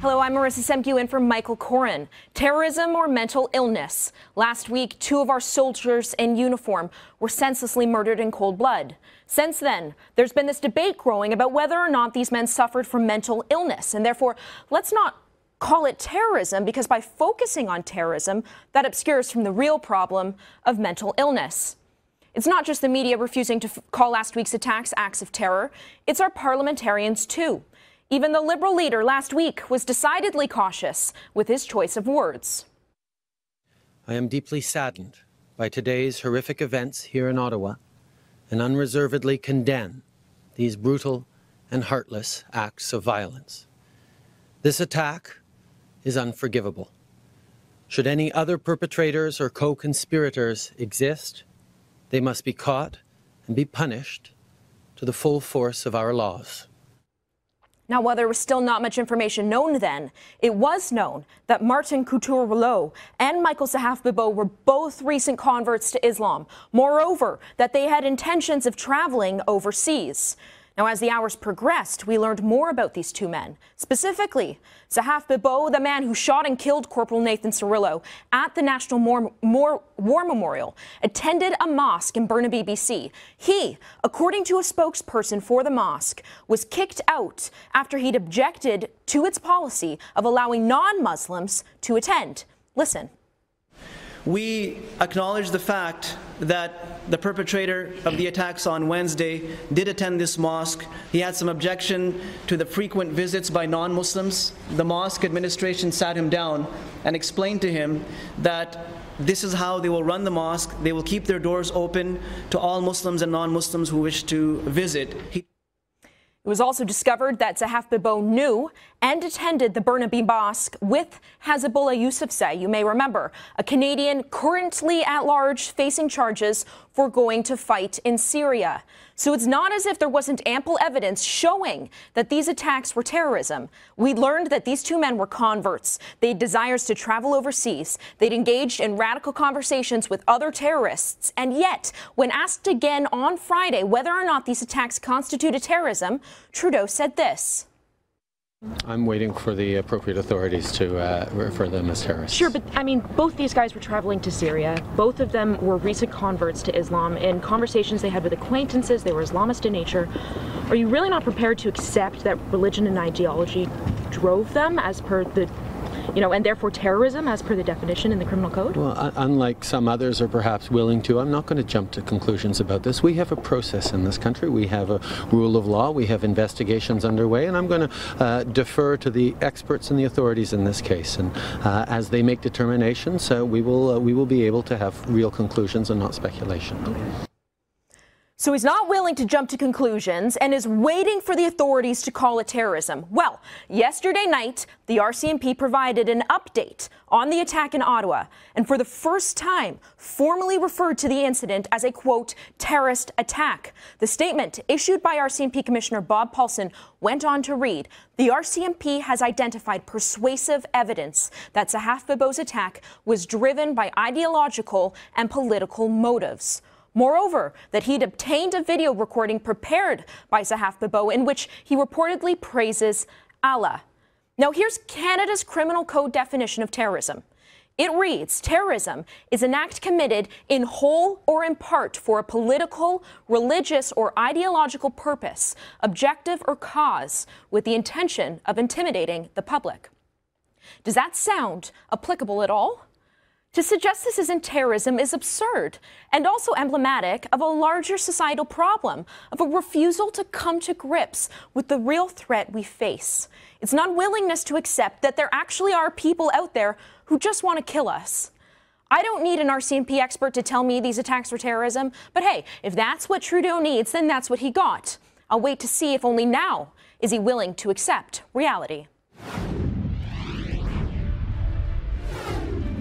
Hello, I'm Marissa Semke in for Michael Corin. Terrorism or mental illness? Last week, 2 of our soldiers in uniform were senselessly murdered in cold blood. Since then, there's been this debate growing about whether or not these men suffered from mental illness, and therefore, let's not call it terrorism, because by focusing on terrorism, that obscures from the real problem of mental illness. It's not just the media refusing to call last week's attacks acts of terror, it's our parliamentarians too. Even the Liberal leader last week was decidedly cautious with his choice of words. I am deeply saddened by today's horrific events here in Ottawa and unreservedly condemn these brutal and heartless acts of violence. This attack is unforgivable. Should any other perpetrators or co-conspirators exist, they must be caught and be punished to the full force of our laws. Now, while there was still not much information known then, it was known that Martin Couture-Rouleau and Michael Sahaf-Bibeau were both recent converts to Islam. Moreover, that they had intentions of traveling overseas. Now, as the hours progressed, we learned more about these 2 men. Specifically, Sahaf-Bibeau, the man who shot and killed Corporal Nathan Cirillo at the National War Memorial, attended a mosque in Burnaby, BC. He, according to a spokesperson for the mosque, was kicked out after he'd objected to its policy of allowing non-Muslims to attend. Listen. We acknowledge the fact that the perpetrator of the attacks on Wednesday did attend this mosque. He had some objection to the frequent visits by non-Muslims. The mosque administration sat him down and explained to him that this is how they will run the mosque. They will keep their doors open to all Muslims and non-Muslims who wish to visit. It was also discovered that Sahaf-Bibeau knew and attended the Burnaby Mosque with Hasibullah Yousafzai, you may remember, a Canadian currently at large facing charges for going to fight in Syria. So it's not as if there wasn't ample evidence showing that these attacks were terrorism. We learned that these 2 men were converts. They had desires to travel overseas. They'd engaged in radical conversations with other terrorists. And yet, when asked again on Friday whether or not these attacks constituted terrorism, Trudeau said this. I'm waiting for the appropriate authorities to refer them as terrorists. Sure, but I mean, both these guys were traveling to Syria. Both of them were recent converts to Islam. In conversations they had with acquaintances, they were Islamist in nature. Are you really not prepared to accept that religion and ideology drove them as per the, and therefore terrorism as per the definition in the criminal code? Well, unlike some others are perhaps willing to, I'm not going to jump to conclusions about this. We have a process in this country. We have a rule of law. We have investigations underway, and I'm going to defer to the experts and the authorities in this case. And as they make determinations, we will be able to have real conclusions and not speculation. Okay. So he's not willing to jump to conclusions and is waiting for the authorities to call it terrorism. Well, yesterday night, the RCMP provided an update on the attack in Ottawa and for the first time formally referred to the incident as a, quote, terrorist attack. The statement issued by RCMP Commissioner Bob Paulson went on to read, the RCMP has identified persuasive evidence that Sahaf-Bibeau's attack was driven by ideological and political motives. Moreover, that he'd obtained a video recording prepared by Sahaf-Bibeau in which he reportedly praises Allah. Now, here's Canada's criminal code definition of terrorism. It reads, terrorism is an act committed in whole or in part for a political, religious, or ideological purpose, objective, or cause with the intention of intimidating the public. Does that sound applicable at all? To suggest this isn't terrorism is absurd and also emblematic of a larger societal problem, of a refusal to come to grips with the real threat we face. It's an unwillingness to accept that there actually are people out there who just want to kill us. I don't need an RCMP expert to tell me these attacks were terrorism, but hey, if that's what Trudeau needs, then that's what he got. I'll wait to see if only now is he willing to accept reality.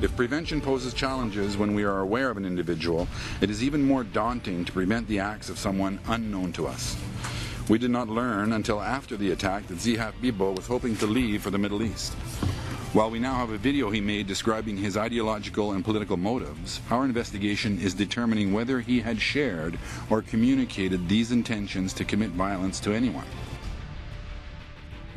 If prevention poses challenges when we are aware of an individual, it is even more daunting to prevent the acts of someone unknown to us. We did not learn until after the attack that Sahaf-Bibeau was hoping to leave for the Middle East. While we now have a video he made describing his ideological and political motives, our investigation is determining whether he had shared or communicated these intentions to commit violence to anyone.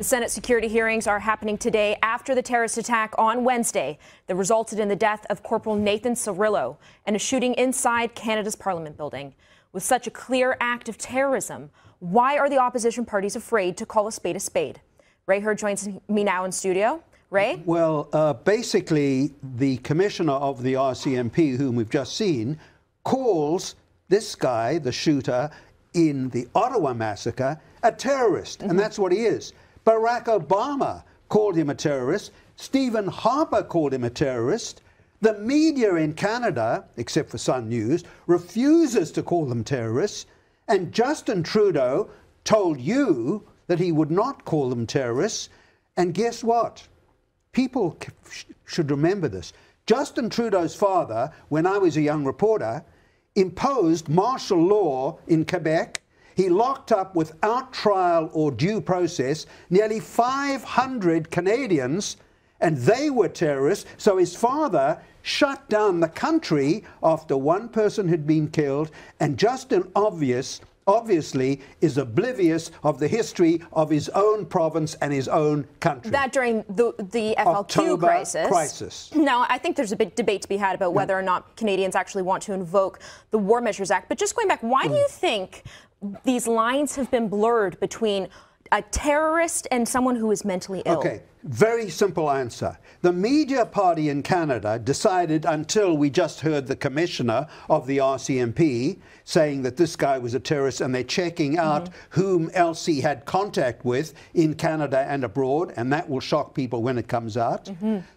The Senate security hearings are happening today after the terrorist attack on Wednesday that resulted in the death of Corporal Nathan Cirillo and a shooting inside Canada's Parliament building. With such a clear act of terrorism, why are the opposition parties afraid to call a spade a spade? Ray Hurd joins me now in studio. Ray? Well, basically, the commissioner of the RCMP, whom we've just seen, calls this guy, the shooter in the Ottawa massacre, a terrorist, and that's what he is. Barack Obama called him a terrorist. Stephen Harper called him a terrorist. The media in Canada, except for Sun News, refuses to call them terrorists. And Justin Trudeau told you that he would not call them terrorists. And guess what? People should remember this. Justin Trudeau's father, when I was a young reporter, imposed martial law in Quebec. He locked up without trial or due process nearly 500 Canadians, and they were terrorists. So his father shut down the country after one person had been killed, and Justin obviously is oblivious of the history of his own province and his own country. That during the FLQ crisis. Now, I think there's a big debate to be had about whether or not Canadians actually want to invoke the War Measures Act. But just going back, why do you think these lines have been blurred between a terrorist and someone who is mentally ill? Okay, very simple answer. The media party in Canada decided, until we just heard the commissioner of the RCMP saying that this guy was a terrorist, and they're checking out whom else he had contact with in Canada and abroad, and that will shock people when it comes out.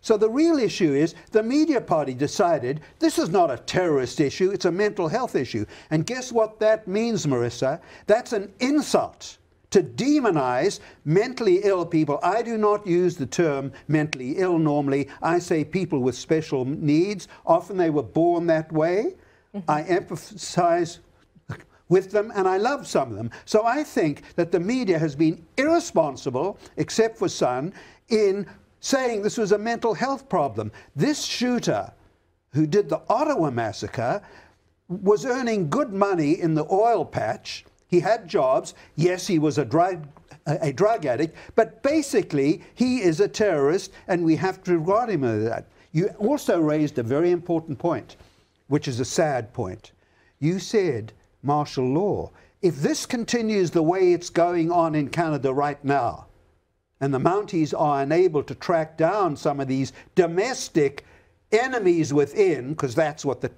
So the real issue is the media party decided this is not a terrorist issue, it's a mental health issue. And guess what that means, Marissa? That's an insult to demonize mentally ill people. I do not use the term mentally ill normally. I say people with special needs. Often they were born that way. I empathize with them, and I love some of them. So I think that the media has been irresponsible, except for Sun, in saying this was a mental health problem. This shooter who did the Ottawa massacre was earning good money in the oil patch. He had jobs. Yes, he was a drug addict, but basically he is a terrorist, and we have to regard him as that. You also raised a very important point, which is a sad point. You said martial law. If this continues the way it's going on in Canada right now, and the Mounties are unable to track down some of these domestic enemies within, because that's what the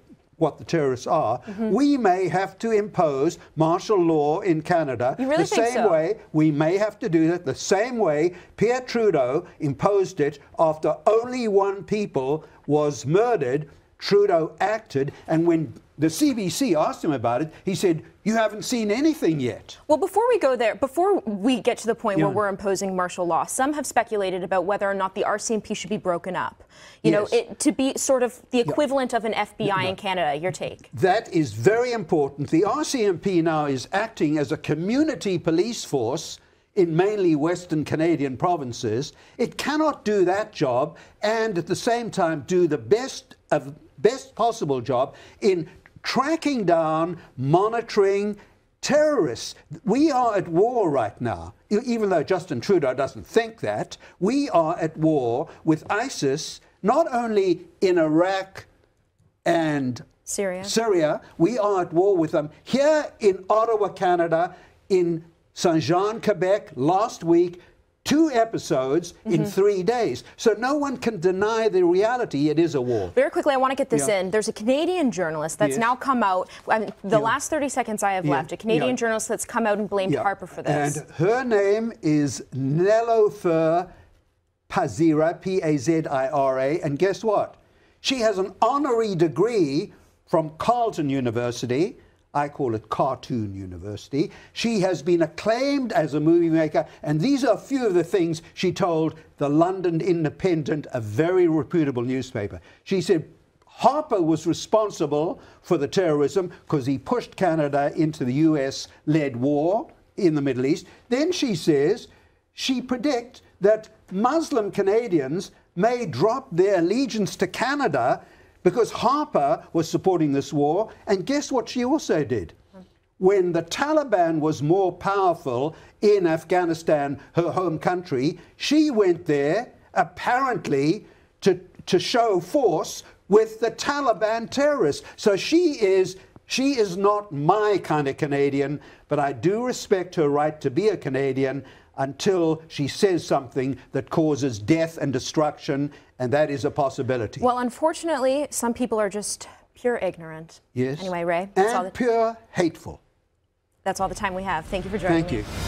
terrorists are, we may have to impose martial law in Canada. You really the think same so? way we may have to do that the same way Pierre Trudeau imposed it after only one people was murdered. Trudeau acted, and when the CBC asked him about it, he said, "You haven't seen anything yet." Well, before we go there, before we get to the point where we're imposing martial law, some have speculated about whether or not the RCMP should be broken up. You know, to be sort of the equivalent of an FBI in Canada. Your take? That is very important. The RCMP now is acting as a community police force in mainly Western Canadian provinces. It cannot do that job and at the same time do the best possible job in tracking down, monitoring terrorists. We are at war right now. Even though Justin Trudeau doesn't think that, we are at war with ISIS, not only in Iraq and Syria, we are at war with them here in Ottawa, Canada, in Saint-Jean, Quebec, last week, 2 episodes in 3 days. So no one can deny the reality. It is a war. Very quickly, I want to get this in. There's a Canadian journalist that's now come out. I mean, the last 30 seconds I have left. A Canadian journalist that's come out and blamed Harper for this. And her name is Nelofer Pazira, P-A-Z-I-R-A. And guess what? She has an honorary degree from Carleton University. I call it Cartoon University. She has been acclaimed as a movie maker, and these are a few of the things she told the London Independent, a very reputable newspaper. She said Harper was responsible for the terrorism because he pushed Canada into the US-led war in the Middle East. Then she says she predicts that Muslim Canadians may drop their allegiance to Canada because Harper was supporting this war. And guess what she also did? when the Taliban was more powerful in Afghanistan, her home country, she went there apparently to show force with the Taliban terrorists. So she is not my kind of Canadian, but I do respect her right to be a Canadian until she says something that causes death and destruction, and that is a possibility. Well, unfortunately, some people are just pure ignorant. Yes. Anyway, Ray, and pure hateful. That's all the time we have. Thank you for joining me. Thank you.